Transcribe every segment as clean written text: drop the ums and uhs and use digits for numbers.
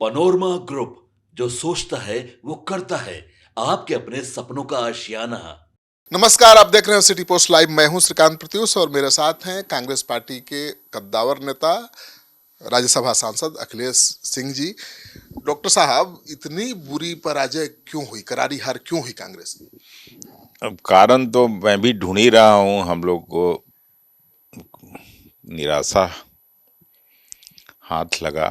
Panorama group, जो सोचता है वो करता है। आपके अपने सपनों का आशियाना। नमस्कार, आप देख रहे हैं सिटी पोस्ट लाइव। मैं हूं श्रीकांत प्रत्यूष और मेरे साथ हैं कांग्रेस पार्टी के कद्दावर नेता, राज्यसभा सांसद अखिलेश सिंह जी। डॉक्टर साहब, इतनी बुरी पराजय क्यों हुई, करारी हार क्यों हुई कांग्रेस की? अब कारण तो मैं भी ढूंढ ही रहा हूँ। हम लोग को निराशा हाथ लगा,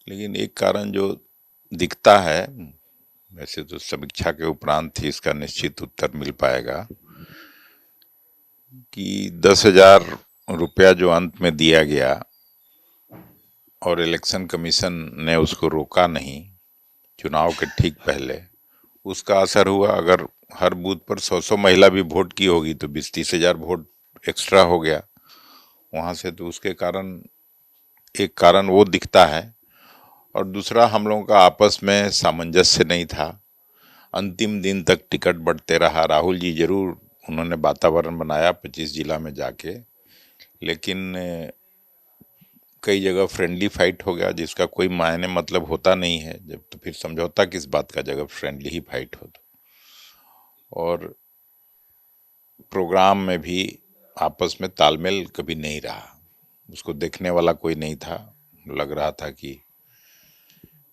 लेकिन एक कारण जो दिखता है, वैसे तो समीक्षा के उपरांत ही इसका निश्चित उत्तर मिल पाएगा, कि 10,000 रुपया जो अंत में दिया गया और इलेक्शन कमीशन ने उसको रोका नहीं चुनाव के ठीक पहले, उसका असर हुआ। अगर हर बूथ पर 100 महिला भी वोट की होगी तो 20-30 हजार वोट एक्स्ट्रा हो गया वहां से। तो उसके कारण एक कारण वो दिखता है, और दूसरा हम लोगों का आपस में सामंजस्य नहीं था। अंतिम दिन तक टिकट बढ़ते रहा। राहुल जी जरूर उन्होंने वातावरण बनाया 25 जिला में जाके, लेकिन कई जगह फ्रेंडली फाइट हो गया, जिसका कोई मायने मतलब होता नहीं है। जब तो फिर समझौता किस बात का, जगह फ्रेंडली ही फाइट हो तो। और प्रोग्राम में भी आपस में तालमेल कभी नहीं रहा, उसको देखने वाला कोई नहीं था। लग रहा था कि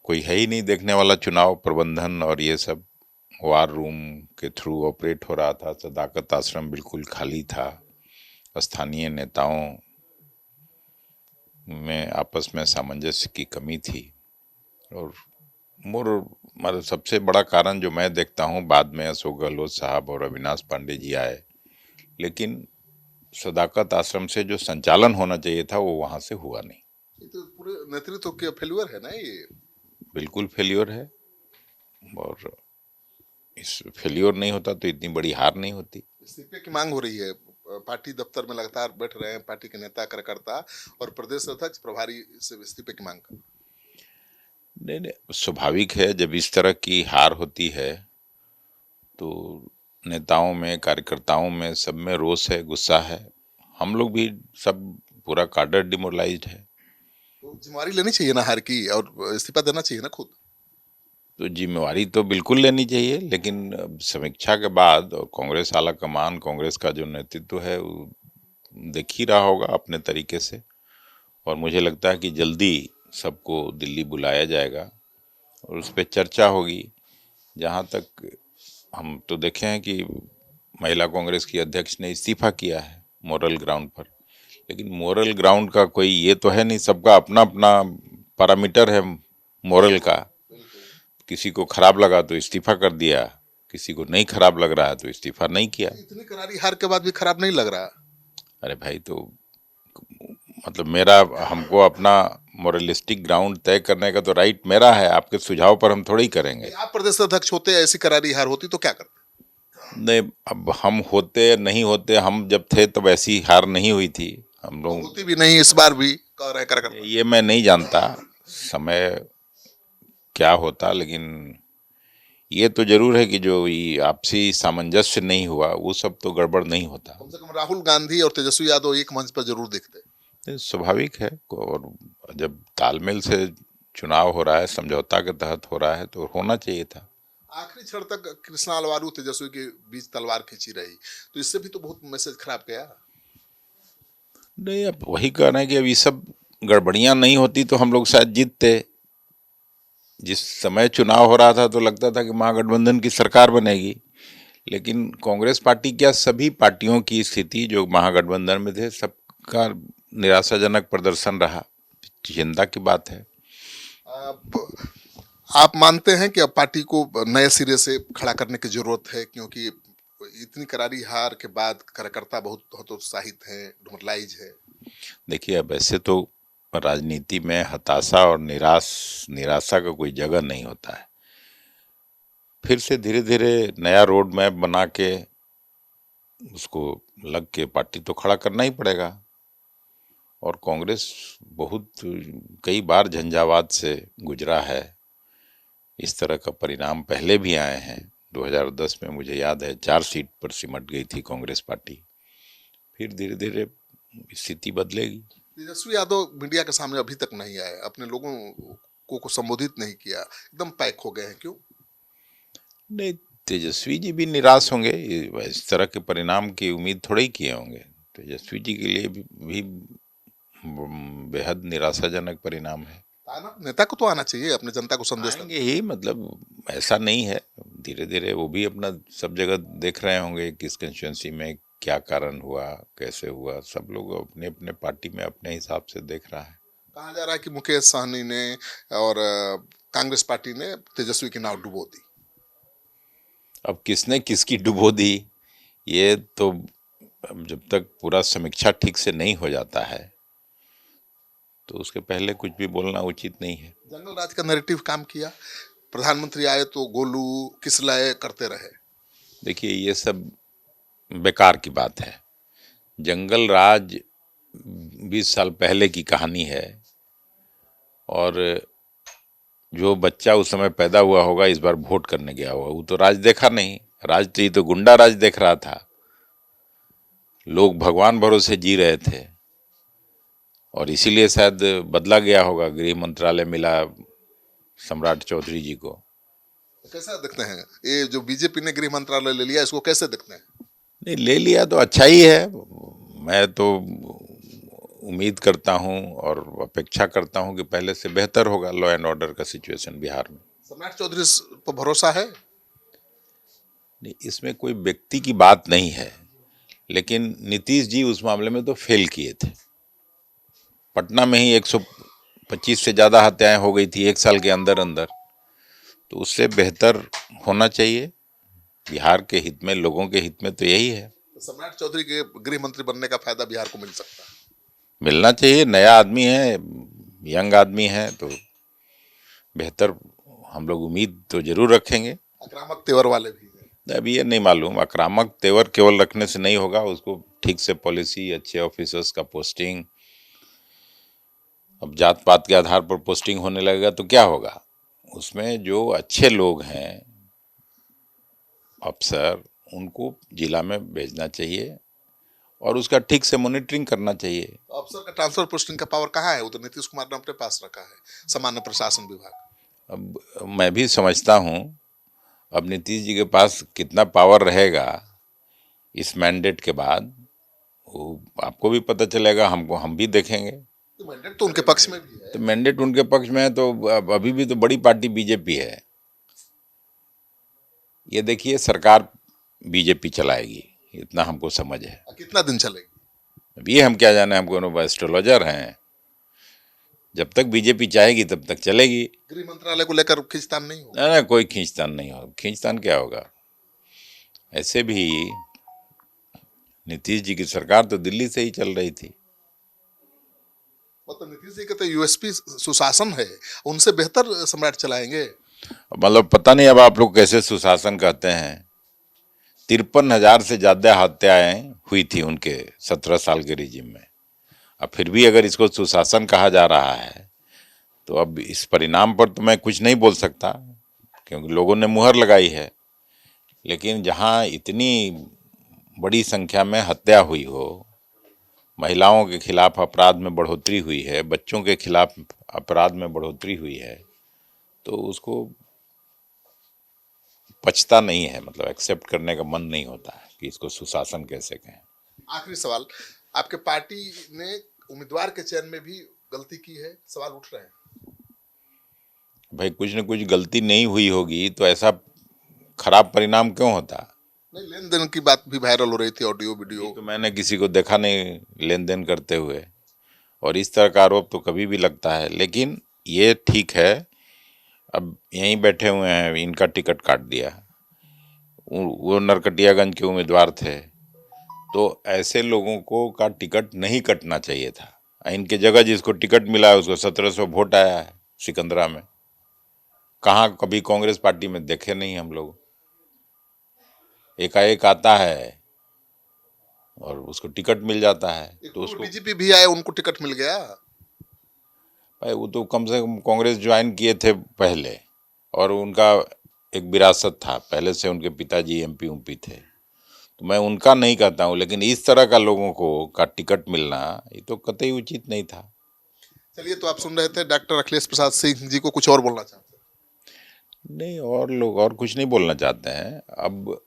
कोई है ही नहीं देखने वाला। चुनाव प्रबंधन और ये सब वार रूम के थ्रू ऑपरेट हो रहा था। सदाकत आश्रम बिल्कुल खाली था। स्थानीय नेताओं में आपस में सामंजस्य की कमी थी। और मोर मतलब सबसे बड़ा कारण जो मैं देखता हूँ, बाद में अशोक गहलोत साहब और अविनाश पांडे जी आए, लेकिन सदाकत आश्रम से जो संचालन होना चाहिए था वो वहां से हुआ नहीं। ये तो पूरे नेतृत्व के फेल्यूर है ना ये। बिल्कुल फेल्योर है। और इस फेल्योर नहीं होता तो इतनी बड़ी हार नहीं होती। इस्तीफे की मांग हो रही है। पार्टी दफ्तर में लगातार बैठ रहे हैं पार्टी के नेता कार्यकर्ता, और प्रदेश अध्यक्ष प्रभारी से इस्तीफे की मांग कर। नहीं नहीं, स्वाभाविक है। जब इस तरह की हार होती है तो नेताओं में, कार्यकर्ताओं में, सब में रोष है, गुस्सा है। हम लोग भी सब, पूरा काडर डिमोरलाइज्ड है। तो जिम्मेवारी लेनी चाहिए ना हार की, और इस्तीफा देना चाहिए ना खुद। तो जिम्मेवारी तो बिल्कुल लेनी चाहिए, लेकिन अब समीक्षा के बाद और कांग्रेस आला कमान, कांग्रेस का जो नेतृत्व है वो देख ही रहा होगा अपने तरीके से। और मुझे लगता है कि जल्दी सबको दिल्ली बुलाया जाएगा और उस पर चर्चा होगी। जहाँ तक हम तो देखे हैं कि महिला कांग्रेस की अध्यक्ष ने इस्तीफा किया है मोरल ग्राउंड पर, लेकिन मोरल ग्राउंड का कोई ये तो है नहीं। सबका अपना अपना पैरामीटर है मोरल का। किसी को खराब लगा तो इस्तीफा कर दिया, किसी को नहीं खराब लग रहा है तो इस्तीफा नहीं किया। इतनी करारी हार के बाद भी खराब नहीं लग रहा। अरे भाई, तो मतलब मेरा, हमको अपना मोरलिस्टिक ग्राउंड तय करने का तो राइट मेरा है। आपके सुझाव पर हम थोड़ी करेंगे। आप प्रदेश अध्यक्ष होते, ऐसी करारी हार होती तो क्या करते? नहीं, अब हम होते नहीं होते, हम जब थे तब ऐसी हार नहीं हुई थी। हम लोग, होती भी नहीं, इस बार भी कह रहे कार्यकर्ता। ये मैं नहीं जानता समय क्या होता, लेकिन ये तो जरूर है कि जो ये आपसी सामंजस्य नहीं हुआ वो सब तो गड़बड़ नहीं होता। कम से कम राहुल गांधी और तेजस्वी यादव एक मंच पर जरूर दिखते। ये स्वाभाविक है। और जब तालमेल से चुनाव हो रहा है, समझौता के तहत हो रहा है, तो होना चाहिए था। आखिरी क्षण तक कृष्णा अलवारू तेजस्वी के बीच तलवार खींची रही, तो इससे भी तो बहुत मैसेज खराब गया। नहीं, अब वही कह रहे हैं कि अब ये सब गड़बड़ियां नहीं होती तो हम लोग शायद जीतते। जिस समय चुनाव हो रहा था तो लगता था कि महागठबंधन की सरकार बनेगी, लेकिन कांग्रेस पार्टी, क्या सभी पार्टियों की स्थिति जो महागठबंधन में थे, सबका निराशाजनक प्रदर्शन रहा। चिंता की बात है। आप आप मानते हैं कि अब पार्टी को नए सिरे से खड़ा करने की जरूरत है, क्योंकि इतनी करारी हार के बाद कार्यकर्ता बहुत हतोत्साहित हैं, डिमोरलाइज है। देखिए, अब ऐसे तो राजनीति में हताशा और निराशा का कोई जगह नहीं होता है। फिर से धीरे धीरे नया रोड मैप बना के उसको लग के पार्टी तो खड़ा करना ही पड़ेगा। और कांग्रेस बहुत कई बार झंझावात से गुजरा है। इस तरह का परिणाम पहले भी आए हैं। 2010 में मुझे याद है 4 सीट पर सिमट गई थी कांग्रेस पार्टी। फिर धीरे धीरे स्थिति बदलेगी। तेजस्वी यादव मीडिया के सामने अभी तक नहीं आए, अपने लोगों लोगों को संबोधित नहीं किया, एकदम पैक हो गए हैं, क्यों? नहीं, तेजस्वी जी भी निराश होंगे, इस तरह के परिणाम की उम्मीद थोड़ी किए होंगे। तेजस्वी जी के लिए भी बेहद निराशाजनक परिणाम है। नेता को तो आना चाहिए, अपने जनता को संदेश आएंगे ही, मतलब ऐसा नहीं है, धीरे धीरे वो भी अपना सब जगह देख रहे होंगे किस कंस्टिट्यूंसी में क्या कारण हुआ, कैसे हुआ, सब लोग अपने अपने पार्टी में अपने हिसाब से देख रहा है। कहा जा रहा है कि मुकेश सहनी ने और कांग्रेस पार्टी ने तेजस्वी की नाव डुबो दी। अब किसने किसकी डुबो दी, ये तो अब जब तक पूरा समीक्षा ठीक से नहीं हो जाता है तो उसके पहले कुछ भी बोलना उचित नहीं है। जंगल राज का नैरेटिव काम किया, प्रधानमंत्री आए तो गोलू किसलय करते रहे। देखिए, ये सब बेकार की बात है। जंगल राज 20 साल पहले की कहानी है, और जो बच्चा उस समय पैदा हुआ होगा इस बार वोट करने गया होगा, वो तो राज देखा नहीं। राज तो ये तो गुंडा राज देख रहा था। लोग भगवान भरोसे जी रहे थे और इसीलिए शायद बदला गया होगा, गृह मंत्रालय मिला सम्राट चौधरी जी को। कैसा देखते हैं ये जो बीजेपी ने गृह मंत्रालय ले लिया, इसको कैसे देखते हैं? नहीं, ले लिया तो अच्छा ही है। मैं तो उम्मीद करता हूं और अपेक्षा करता हूं कि पहले से बेहतर होगा लॉ एंड ऑर्डर का सिचुएशन बिहार में। सम्राट चौधरी पर भरोसा है? नहीं, इसमें कोई व्यक्ति की बात नहीं है, लेकिन नीतीश जी उस मामले में तो फेल किए थे। पटना में ही 125 से ज़्यादा हत्याएं हो गई थी 1 साल के अंदर अंदर, तो उससे बेहतर होना चाहिए। बिहार के हित में, लोगों के हित में तो यही है। तो सम्राट चौधरी के गृह मंत्री बनने का फायदा बिहार को मिल सकता है? मिलना चाहिए, नया आदमी है, यंग आदमी है, तो बेहतर हम लोग उम्मीद तो जरूर रखेंगे। आक्रामक तेवर वाले भी हैं। अब ये नहीं मालूम, आक्रामक तेवर केवल रखने से नहीं होगा, उसको ठीक से पॉलिसी, अच्छे ऑफिसर्स का पोस्टिंग, अब जात पात के आधार पर पोस्टिंग होने लगेगा तो क्या होगा? उसमें जो अच्छे लोग हैं अफसर, उनको जिला में भेजना चाहिए और उसका ठीक से मॉनिटरिंग करना चाहिए। तो अफसर का ट्रांसफर पोस्टिंग का पावर कहाँ है? वो तो नीतीश कुमार ने अपने पास रखा है, सामान्य प्रशासन विभाग। अब मैं भी समझता हूँ, अब नीतीश जी के पास कितना पावर रहेगा इस मैंडेट के बाद, वो आपको भी पता चलेगा, हम भी देखेंगे। तो मैंडेट तो उनके पक्ष में भी है। तो मैंडेट उनके पक्ष में है तो अब अभी भी तो बड़ी पार्टी बीजेपी है। ये देखिए, सरकार बीजेपी चलाएगी, इतना हमको समझ है। कितना दिन चलेगी? अब ये हम क्या जाने, हम कोनो एस्ट्रोलॉजर हैं। जब तक बीजेपी चाहेगी तब तक चलेगी। गृह मंत्रालय को लेकर खींचतान नहीं होगा? ना, कोई खींचतान नहीं होगा। खींचतान क्या होगा? ऐसे भी नीतीश जी की सरकार तो दिल्ली से ही चल रही थी। मतलब नीतीश जी के तो यूएसपी सुशासन है, उनसे बेहतर सम्राट चलाएंगे। मतलब पता नहीं अब आप लोग कैसे सुशासन कहते हैं। 53,000 से ज्यादा हत्याएं हुई थी उनके 17 साल के रिजिम में। अब फिर भी अगर इसको सुशासन कहा जा रहा है तो अब इस परिणाम पर तो मैं कुछ नहीं बोल सकता, क्योंकि लोगों ने मुहर लगाई है। लेकिन जहां इतनी बड़ी संख्या में हत्या हुई हो, महिलाओं के खिलाफ अपराध में बढ़ोतरी हुई है, बच्चों के खिलाफ अपराध में बढ़ोतरी हुई है, तो उसको पचता नहीं है, मतलब एक्सेप्ट करने का मन नहीं होता है कि इसको सुशासन कैसे कहें। आखिरी सवाल, आपके पार्टी ने उम्मीदवार के चयन में भी गलती की है, सवाल उठ रहे हैं। भाई, कुछ न कुछ गलती नहीं हुई होगी तो ऐसा खराब परिणाम क्यों होता? नहीं, लेन देन की बात भी वायरल हो रही थी, ऑडियो वीडियो। तो मैंने किसी को देखा नहीं लेन देन करते हुए, और इस तरह का आरोप तो कभी भी लगता है। लेकिन ये ठीक है, अब यहीं बैठे हुए हैं, इनका टिकट काट दिया, वो नरकटियागंज के उम्मीदवार थे, तो ऐसे लोगों को का टिकट नहीं कटना चाहिए था। इनके जगह जिसको टिकट मिला है उसको 1700 वोट आया है सिकंदरा में। कहाँ कभी कांग्रेस पार्टी में देखे नहीं हम लोग। एकाएक आता है और उसको टिकट मिल जाता है, तो उसको बीजेपी भी आए, उनको टिकट मिल गया। भाई, वो तो कम से कम कांग्रेस ज्वाइन किए थे पहले, और उनका एक विरासत था, पहले से उनके पिताजी एमपी उमपी थे, तो मैं उनका नहीं कहता हूँ। लेकिन इस तरह का लोगों को का टिकट मिलना ये तो कतई उचित नहीं था। चलिए, तो आप सुन रहे थे डॉक्टर अखिलेश प्रसाद सिंह जी को, कुछ और बोलना चाहते हैं? नहीं, और लोग और कुछ नहीं बोलना चाहते हैं। अब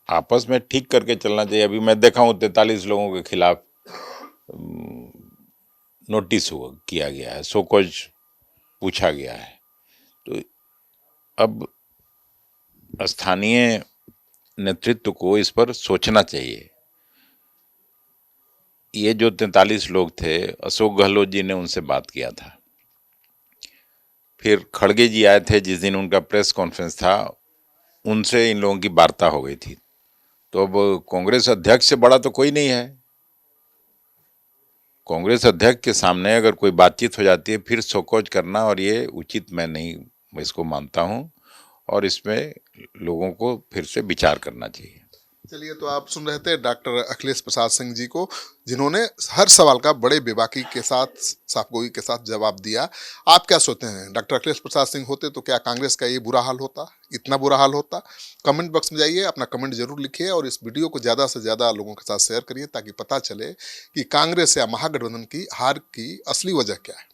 आपस में ठीक करके चलना चाहिए। अभी मैं देखा हूँ 43 लोगों के खिलाफ नोटिस हुआ किया गया है, शोकॉज पूछा गया है। तो अब स्थानीय नेतृत्व को इस पर सोचना चाहिए। ये जो 43 लोग थे, अशोक गहलोत जी ने उनसे बात किया था। फिर खड़गे जी आए थे जिस दिन उनका प्रेस कॉन्फ्रेंस था, उनसे इन लोगों की वार्ता हो गई थी। तो अब कांग्रेस अध्यक्ष से बड़ा तो कोई नहीं है। कांग्रेस अध्यक्ष के सामने अगर कोई बातचीत हो जाती है, फिर शोकॉज करना, और ये उचित मैं नहीं इसको मानता हूँ, और इसमें लोगों को फिर से विचार करना चाहिए। चलिए, तो आप सुन रहे थे डॉक्टर अखिलेश प्रसाद सिंह जी को, जिन्होंने हर सवाल का बड़े बेबाकी के साथ, साफगोई के साथ जवाब दिया। आप क्या सोचते हैं, डॉक्टर अखिलेश प्रसाद सिंह होते तो क्या कांग्रेस का ये बुरा हाल होता, इतना बुरा हाल होता? कमेंट बॉक्स में जाइए, अपना कमेंट जरूर लिखिए, और इस वीडियो को ज़्यादा से ज़्यादा लोगों के साथ शेयर करिए, ताकि पता चले कि कांग्रेस या महागठबंधन की हार की असली वजह क्या है।